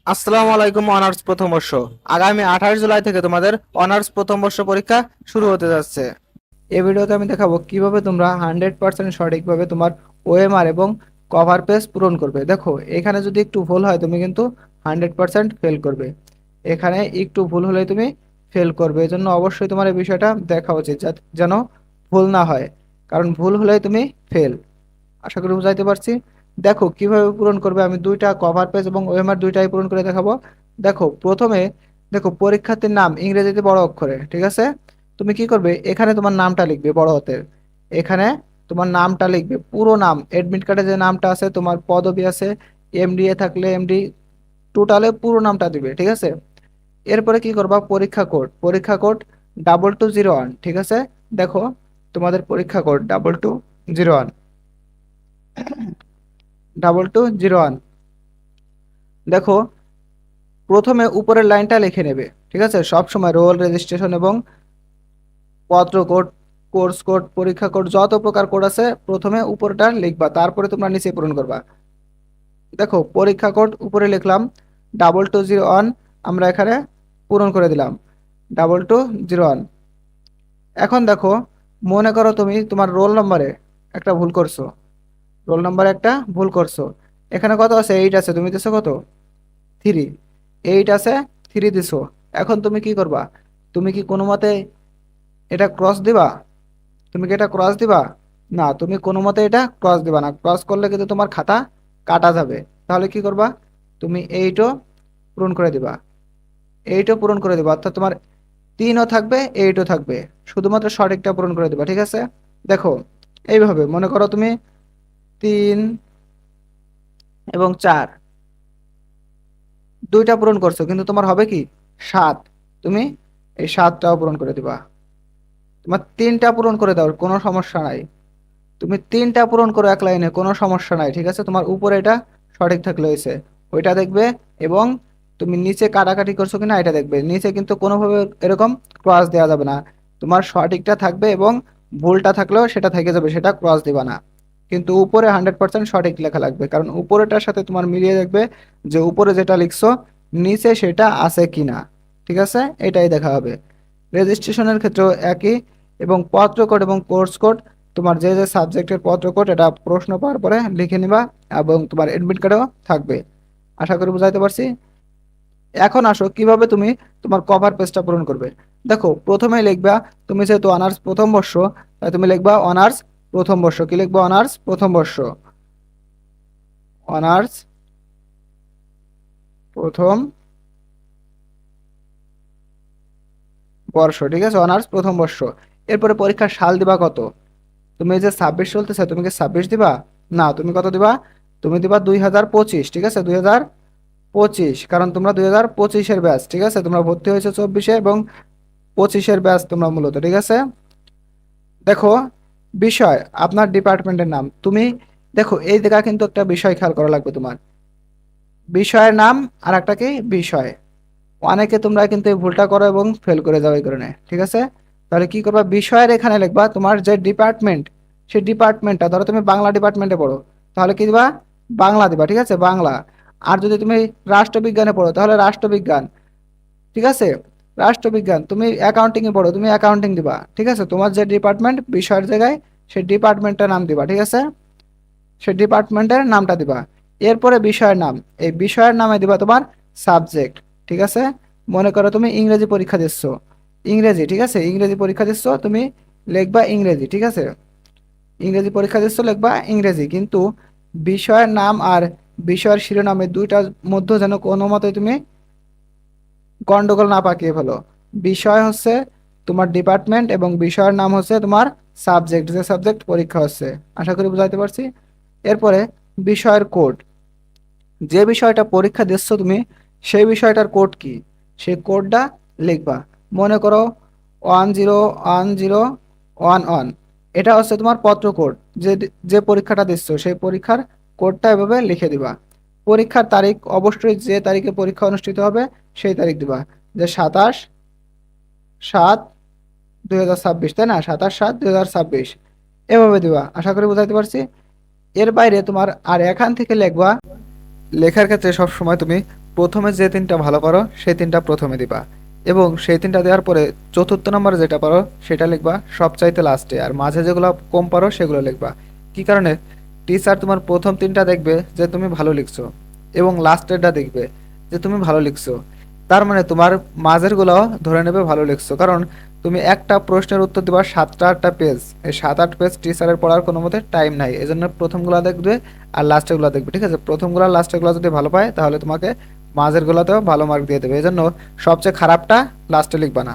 আসসালামু আলাইকুম অনার্স প্রথম বর্ষ। আগামী 28 জুলাই থেকে তোমাদের অনার্স প্রথম বর্ষ পরীক্ষা শুরু হতে যাচ্ছে। এই ভিডিওতে আমি দেখাবো কিভাবে তোমরা 100% সঠিকভাবে তোমার ওএমআর এবং কভার পেজ পূরণ করবে। দেখো এখানে যদি একটু ভুল হয় তুমি কিন্তু 100% ফেল করবে। এখানে একটু ভুল হলে তুমি ফেল করবে, এই জন্য অবশ্যই তোমার এই বিষয়টা দেখা উচিত যেন ভুল না হয়, কারণ ভুল হলে তুমি ফেল। আশা করি বুঝাইতে পারছি। দেখো কিভাবে পূরণ করবে, আমি দুইটা কভার পেজ এবং ওএমআর দুইটাই পূরণ করে দেখাবো। দেখো প্রথমে দেখো পরীক্ষার্থীর নাম ইংরেজিতে বড় অক্ষরে, ঠিক আছে। তুমি কি করবে, এখানে তোমার নামটা লিখবে বড় হাতের। এখানে তোমার নামটা লিখবে, পুরো নাম, এডমিট কার্ডে যে নামটা আছে, তোমার পদবি আছে, এমডি এ থাকলে এমডি, টোটালে পুরো নামটা দিবে, ঠিক আছে। এরপরে কি করবা, পরীক্ষা কোড 2201, ঠিক আছে। দেখো তোমাদের পরীক্ষা কোড 2201, 2201। দেখো প্রথমে উপরের লাইনটা লিখে নেবে, ঠিক আছে। সব সময় রোল, রেজিস্ট্রেশন এবং পত্র কোড, কোর্স কোড, পরীক্ষা কোড, যত প্রকার কোড আছে প্রথমে উপরটা লিখবা, তারপরে তোমরা নিচে পূরণ করবা। দেখো পরীক্ষা কোড উপরে লিখলাম 2201, আমরা এখানে পূরণ করে দিলাম 2201। এখন দেখো, মনে করো তুমি তোমার রোল নম্বরে একটা ভুল করছো, এখানে কত আছে, 8 আছে, তুমি দিছো কত, 3, 8 আছে, 3 দিছো। এখন তুমি কি করবা, তুমি কি কোনো মতে এটা ক্রস দিবা? তুমি কি এটা ক্রস দিবা? না, তুমি কোনো মতে এটা ক্রস দিবা না, ক্রস করলে কিন্তু তোমার খাতা কাটা যাবে। তাহলে কি করবা, তুমি এইটও পূরণ করে দিবা, অর্থাৎ তোমার 3ও থাকবে, 8ও থাকবে, শুধুমাত্র সঠিকটা পূরণ করে দিবা, ঠিক আছে। দেখো এইভাবে মনে করো তুমি 3 এবং 4 দুইটা পূরণ করছো, কিন্তু তোমার হবে কি 7, তুমি এই 7টাও পূরণ করে দিবা। তোমার 3টা পূরণ করে দাও, কোনো সমস্যা নাই, তুমি 3টা পূরণ করো এক লাইনে, কোনো সমস্যা নাই, ঠিক আছে। তোমার উপরে এটা সঠিক থাকলে হয়েছে, ওইটা দেখবে। এবং তুমি নিচে কাটাকাটি করছো কিনা এটা দেখবে, নিচে কিন্তু কোনোভাবে এরকম ক্রস দেওয়া যাবে না, তোমার সঠিকটা থাকবে এবং ভুলটা থাকলেও সেটা থেকে যাবে, সেটা ক্রস দিবা না। কিন্তু উপরে 100% সঠিক লেখা লাগবে, কারণ উপরেটার সাথে তোমার মিলিয়ে দেখবে যে উপরে যেটা লিখছো নিচে সেটা আছে কিনা, ঠিক আছে, এটাই দেখা হবে। রেজিস্ট্রেশনের ক্ষেত্রেও একই, এবং পত্র কোড এবং কোর্স কোড, তোমার যে যে সাবজেক্টের পত্র কোড এটা প্রশ্ন পাওয়ার পরে লিখে নিবা, এবং তোমার এডমিট কার্ডেও থাকবে। আশা করি বুঝাইতে পারছি। এখন আসো কিভাবে তুমি তোমার কভার পেজটা পূরণ করবে। দেখো প্রথমেই লিখবা, তুমি যেহেতু অনার্স প্রথম বর্ষ, তাই তুমি লিখবা অনার্স প্রথম বর্ষ। কি লিখবা, অনার্স প্রথম বর্ষ, অনার্স প্রথম বর্ষ, ঠিক আছে, অনার্স প্রথম বর্ষ। এরপরে পরীক্ষার সাল দিবা কত, তুমি এই যে 26 চলতেছে, তুমি কি 26 দিবা? না, তুমি কত দিবা, তুমি দিবা 2025, ঠিক আছে, 2025, কারণ তোমরা 2025-এর ব্যাচ, ঠিক আছে, তোমরা ভর্তি হয়েছে 24-এ এবং 25-এর ব্যাচ তোমরা মূলত, ঠিক আছে। দেখো বিষয়, আপনার ডিপার্টমেন্টের নাম, তুমি দেখো এই জায়গা কিন্তু একটা বিষয় খেয়াল করা লাগবে তোমার, বিষয়ের নাম আর একটা কি বিষয়। অনেকে তোমরা কিন্তু এই ভুলটা করো এবং ফেল করে যাও এই কারণে, ঠিক আছে। তাহলে কি করবা, বিষয়ের এখানে লিখবা তোমার যে ডিপার্টমেন্ট, সেই ডিপার্টমেন্টটা, ধরো তুমি বাংলা ডিপার্টমেন্টে পড়ো, তাহলে কি দিবা, বাংলা দিবা, ঠিক আছে, বাংলা। আর যদি তুমি রাষ্ট্রবিজ্ঞানে পড়ো তাহলে রাষ্ট্রবিজ্ঞান, ঠিক আছে, রাষ্ট্রবিজ্ঞান। তুমি অ্যাকাউন্টিং এ পড়ো, তুমি অ্যাকাউন্টিং দিবা, ঠিক আছে। তোমার যে ডিপার্টমেন্ট বিষয়ের জায়গায় সেই ডিপার্টমেন্টের নাম দিবা, ঠিক আছে, সেই ডিপার্টমেন্টের নামটা দিবা। এরপরে বিষয়ের নাম, এই বিষয়ের নামে দিবা তোমার সাবজেক্ট, ঠিক আছে। মনে করো তুমি ইংরেজি পরীক্ষা দিচ্ছ, ইংরেজি, ঠিক আছে, ইংরেজি পরীক্ষা দিচ্ছ, তুমি লিখবা ইংরেজি, ঠিক আছে, ইংরেজি পরীক্ষা দিচ্ছ লিখবা ইংরেজি। কিন্তু বিষয়ের নাম আর বিষয়ের শিরোনামে দুইটার মধ্যে যেন কোনো মতে তুমি গন্ডগোল না পাকিয়ে ফেলো। বিষয় হচ্ছে তোমার ডিপার্টমেন্ট এবং বিষয়ের নাম হচ্ছে তোমার সাবজেক্ট, যে সাবজেক্ট পরীক্ষা হচ্ছে। আশা করি বুঝাইতে পারছি। এরপরে বিষয়ের কোড, যে বিষয়টা পরীক্ষা দিচ্ছ তুমি সেই বিষয়টার কোড কি, সেই কোডটা লিখবা। মনে করো 101011, এটা হচ্ছে তোমার পত্র কোড, যে যে পরীক্ষাটা দিচ্ছ সেই পরীক্ষার কোডটা এভাবে লিখে দিবা। পরীক্ষার তারিখ অবশ্যই যে তারিখে পরীক্ষা অনুষ্ঠিত হবে সেই তারিখ দিবা, যে 27/7/2026, তাই না, 27/7/2026, এভাবে দিবা। আশা করি বুঝাইতে পারছি। এর বাইরে তোমার আর এখান থেকে লিখবা, লেখার ক্ষেত্রে সব সময় তুমি প্রথমে যে তিনটা ভালো পারো সেই তিনটা প্রথমে দিবা, এবং সেই তিনটা দেওয়ার পরে চতুর্থ নম্বরে যেটা পারো সেটা লিখবা সবচাইতে লাস্টে, আর মাঝে যেগুলো কম পারো সেগুলো লিখবা। কি কারণে? টিচার তোমার প্রথম তিনটা দেখবে যে তুমি ভালো লিখছো, এবং লাস্টেরটা দেখবে যে তুমি ভালো লিখছো। তার মানে তোমার মাঝের গুলো ধরে নেবে ভালো লিখছো, কারণ তুমি একটা প্রশ্নের উত্তর দিবা 7-8 পেজ, এই 7-8 পেজ টিচারের পড়ার কোনো মতে টাইম নাই, এই জন্য প্রথমগুলো দেখবে আর লাস্টের গুলো দেখবে। ঠিক আছে, প্রথমগুলো আর লাস্টের গুলো যদি ভালো পায় তাহলে তোমাকে মাঝের গুলোতেও ভালো মার্ক দিয়ে দেবে, এই জন্য সবচেয়ে খারাপটা লাস্টে লিখবা না।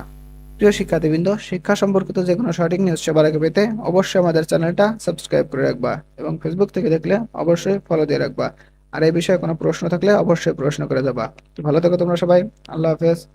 প্রিয় শিক্ষার্থীবৃন্দ, শিক্ষা সম্পর্কিত যে কোনো সঠিক নিউজ সবার আগে পেতে অবশ্যই আমাদের চ্যানেলটা সাবস্ক্রাইব করে রাখবা, এবং ফেসবুক থেকে দেখলে অবশ্যই ফলো দিয়ে রাখবা। আর এই বিষয়ে কোনো প্রশ্ন থাকলে অবশ্যই প্রশ্ন করে যাবা। ভালো থেকো তোমরা সবাই। আল্লাহ হাফেজ।